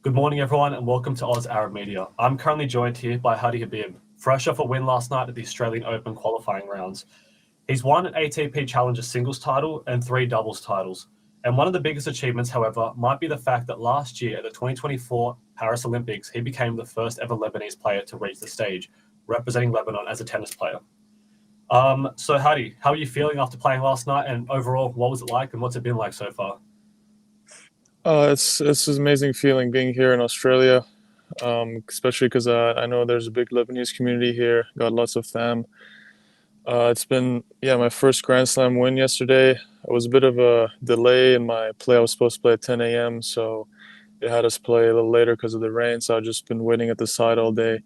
Good morning, everyone, and welcome to Oz Arab Media. I'm currently joined here by Hady Habib, fresh off a win last night at the Australian Open qualifying rounds. He's won an ATP Challenger singles title and 3 doubles titles. And one of the biggest achievements, however, might be the fact that last year at the 2024 Paris Olympics, he became the first ever Lebanese player to reach the stage, representing Lebanon as a tennis player. So Hady, how are you feeling after playing last night, and overall, what was it like and what's it been like so far? It's an amazing feeling being here in Australia, especially because I know there's a big Lebanese community here. Got lots of fam. It's been my first Grand Slam win yesterday. It was a bit of a delay in my play. I was supposed to play at 10 a.m., so it had us play a little later because of the rain. So I've just been waiting at the side all day,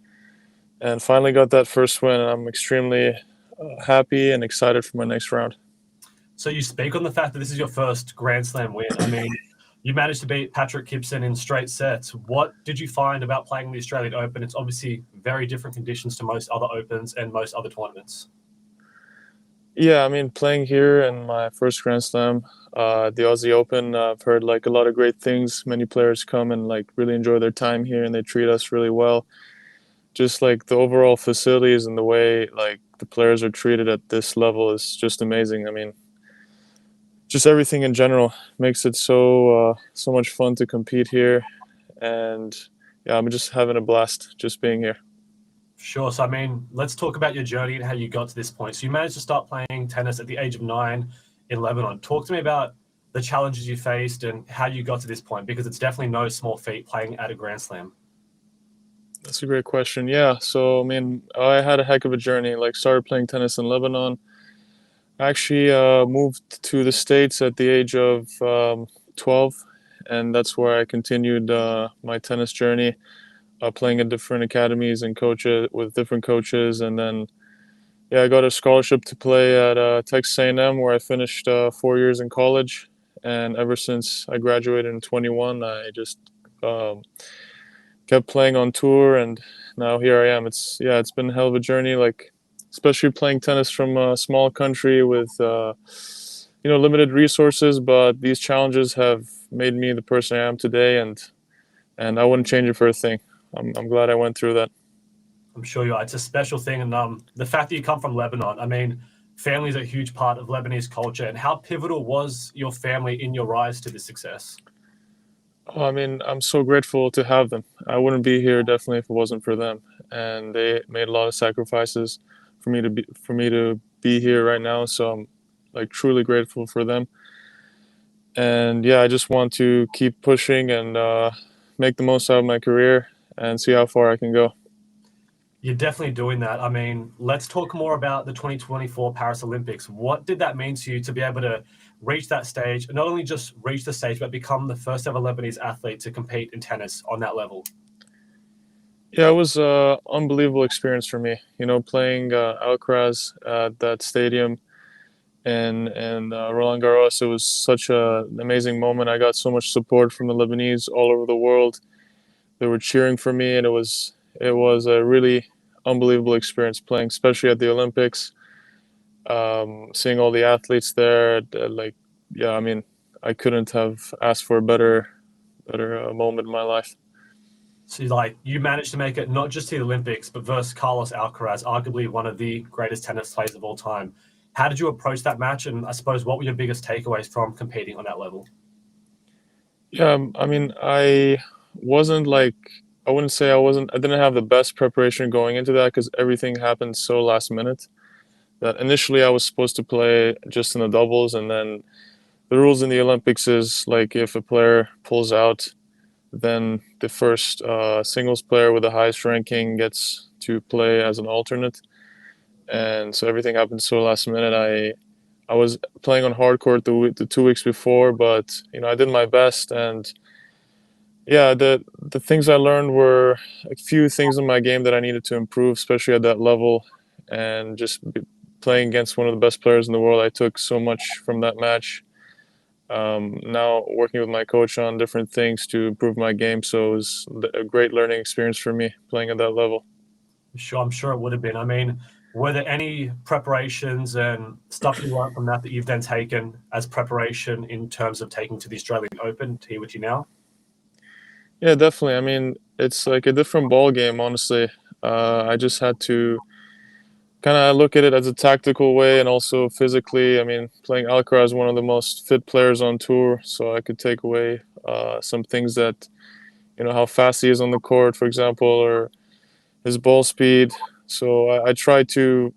and finally got that first win. And I'm extremely happy and excited for my next round. So you speak on the fact that this is your first Grand Slam win. I mean, you managed to beat Patrick Gibson in straight sets. What did you find about playing the Australian Open? It's obviously very different conditions to most other Opens and most other tournaments. Yeah, I mean, playing here in my first Grand Slam, the Aussie Open, I've heard like a lot of great things. Many players come and like really enjoy their time here, and they treat us really well. Just like the overall facilities and the way like the players are treated at this level is just amazing. I mean, just everything in general makes it so much fun to compete here, and yeah, I'm just having a blast just being here. Sure. So, I mean, let's talk about your journey and how you got to this point. So you managed to start playing tennis at the age of 9 in Lebanon. Talk to me about the challenges you faced and how you got to this point, because it's definitely no small feat playing at a Grand Slam. That's a great question. Yeah, so I mean, I had a heck of a journey. Like, started playing tennis in Lebanon. I actually moved to the States at the age of 12, and that's where I continued my tennis journey, playing at different academies and coaches with different coaches, and then yeah, I got a scholarship to play at Texas A&M, where I finished 4 years in college, and ever since I graduated in 21, I just um, kept playing on tour, and now here I am. It's been a hell of a journey, like especially playing tennis from a small country with limited resources, but these challenges have made me the person I am today, and I wouldn't change it for a thing. I'm glad I went through that. I'm sure you are. It's a special thing. And the fact that you come from Lebanon, I mean, family is a huge part of Lebanese culture. And how pivotal was your family in your rise to this success? Oh, I mean, I'm so grateful to have them. I wouldn't be here definitely if it wasn't for them, and they made a lot of sacrifices for me to be here right now. So I'm like truly grateful for them. And yeah, I just want to keep pushing and make the most out of my career and see how far I can go. You're definitely doing that. I mean, let's talk more about the 2024 Paris Olympics. What did that mean to you to be able to reach that stage, and not only just reach the stage, but become the first ever Lebanese athlete to compete in tennis on that level? Yeah, it was an unbelievable experience for me. You know, playing Alcaraz at that stadium and Roland Garros. It was such an amazing moment. I got so much support from the Lebanese all over the world. They were cheering for me, and it was a really unbelievable experience playing, especially at the Olympics. Seeing all the athletes there, like yeah, I mean, I couldn't have asked for a better moment in my life. So, like, you managed to make it not just to the Olympics, but versus Carlos Alcaraz, arguably one of the greatest tennis players of all time. How did you approach that match? And I suppose, what were your biggest takeaways from competing on that level? Yeah, I mean, wasn't like I wouldn't say I didn't have the best preparation going into that because everything happened so last minute. That initially I was supposed to play just in the doubles, and then the rules in the Olympics is like if a player pulls out, then the first singles player with the highest ranking gets to play as an alternate. And so everything happened so last minute. I was playing on hard court the 2 weeks before, but I did my best, and yeah, the things I learned were a few things in my game that I needed to improve, especially at that level, and playing against one of the best players in the world. I took so much from that match. Now working with my coach on different things to improve my game, so it was a great learning experience for me playing at that level. Sure, I'm sure it would have been. I mean, were there any preparations and stuff you learned from that that you've then taken as preparation in terms of taking to the Australian Open to here with you now? Yeah, definitely. I mean, it's like a different ball game, honestly. I just had to kind of look at it as a tactical way and also physically. I mean, playing Alcaraz, one of the most fit players on tour, so I could take away some things that, how fast he is on the court, for example, or his ball speed. So I try to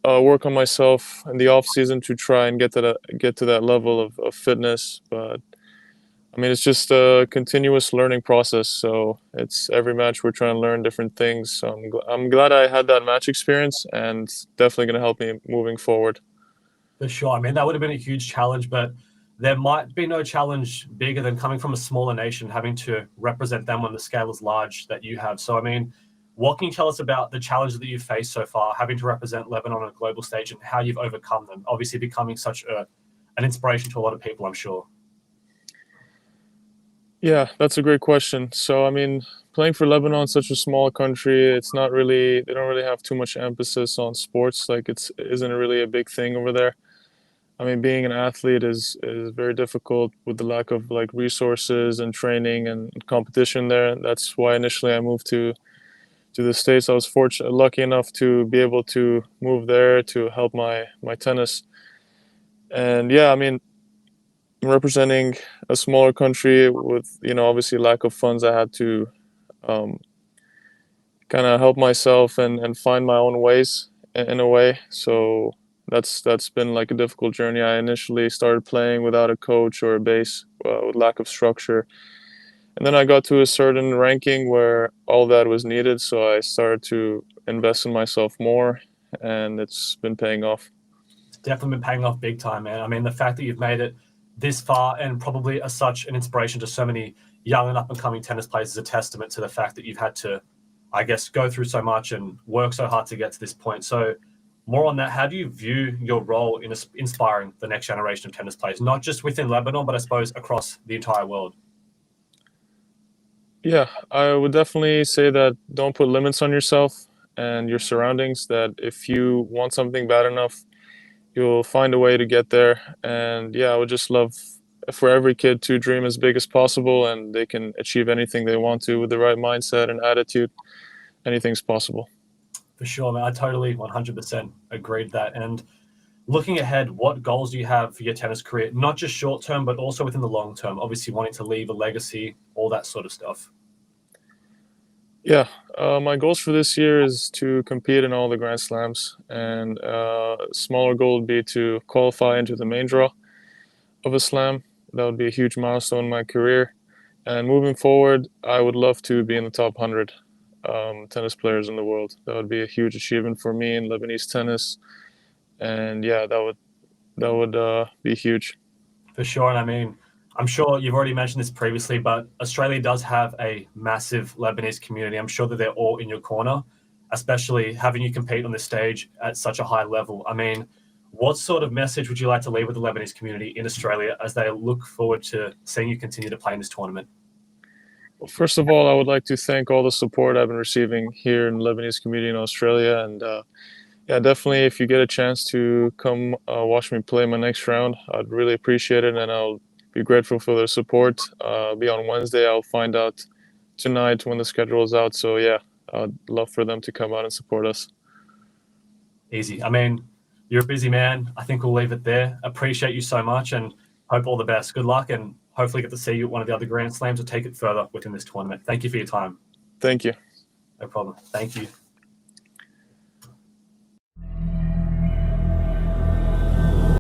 work on myself in the off season to try and get to that level of fitness. But I mean, it's just a continuous learning process. So it's every match we're trying to learn different things. So I'm glad I had that match experience, and definitely going to help me moving forward. For sure. I mean, that would have been a huge challenge, but there might be no challenge bigger than coming from a smaller nation, having to represent them when the scale is large that you have. So, I mean, what can you tell us about the challenges that you've faced so far, having to represent Lebanon on a global stage and how you've overcome them? Obviously, becoming such an inspiration to a lot of people, I'm sure. Yeah, that's a great question. So I mean, playing for Lebanon, such a small country, it's not really they don't really have too much emphasis on sports. Like it's isn't really a big thing over there. I mean, being an athlete is very difficult with the lack of like resources and training and competition there. That's why initially I moved to the States. I was fortunate, lucky enough to be able to move there to help my tennis. And yeah, I mean, representing a smaller country with obviously lack of funds, I had to um, kind of help myself and find my own ways in a way. So that's been like a difficult journey. I initially started playing without a coach or a base, with lack of structure, and then I got to a certain ranking where all that was needed. So I started to invest in myself more, and it's been paying off. It's definitely been paying off big time, man. I mean, the fact that you've made it this far and probably are such an inspiration to so many young and up and coming tennis players is a testament to the fact that you've had to, I guess, go through so much and work so hard to get to this point. So, more on that, how do you view your role in inspiring the next generation of tennis players, not just within Lebanon, but I suppose across the entire world? Yeah, I would definitely say that don't put limits on yourself and your surroundings. That if you want something bad enough, you'll find a way to get there. And yeah, I would just love for every kid to dream as big as possible, and they can achieve anything they want to with the right mindset and attitude. Anything's possible. For sure, man. I totally 100% agreed with that. And looking ahead, what goals do you have for your tennis career? Not just short term, but also within the long term. Obviously, wanting to leave a legacy, all that sort of stuff. Yeah, my goals for this year is to compete in all the Grand Slams, and a smaller goal would be to qualify into the main draw of a slam. That would be a huge milestone in my career. And moving forward, I would love to be in the top 100 tennis players in the world. That would be a huge achievement for me in Lebanese tennis, and yeah, that would be huge. For sure. And I mean, I'm sure you've already mentioned this previously, but Australia does have a massive Lebanese community. I'm sure that they're all in your corner, especially having you compete on the stage at such a high level. I mean, what sort of message would you like to leave with the Lebanese community in Australia as they look forward to seeing you continue to play in this tournament? Well, first of all, I would like to thank all the support I've been receiving here in the Lebanese community in Australia, and yeah, definitely if you get a chance to come watch me play my next round, I'd really appreciate it, and I'll be grateful for their support. Be on Wednesday. I'll find out tonight when the schedule is out. So yeah, I'd love for them to come out and support us. Easy. I mean, you're a busy man. I think we'll leave it there. Appreciate you so much and hope all the best. Good luck and hopefully get to see you at one of the other Grand Slams or take it further within this tournament. Thank you for your time. Thank you. No problem. Thank you.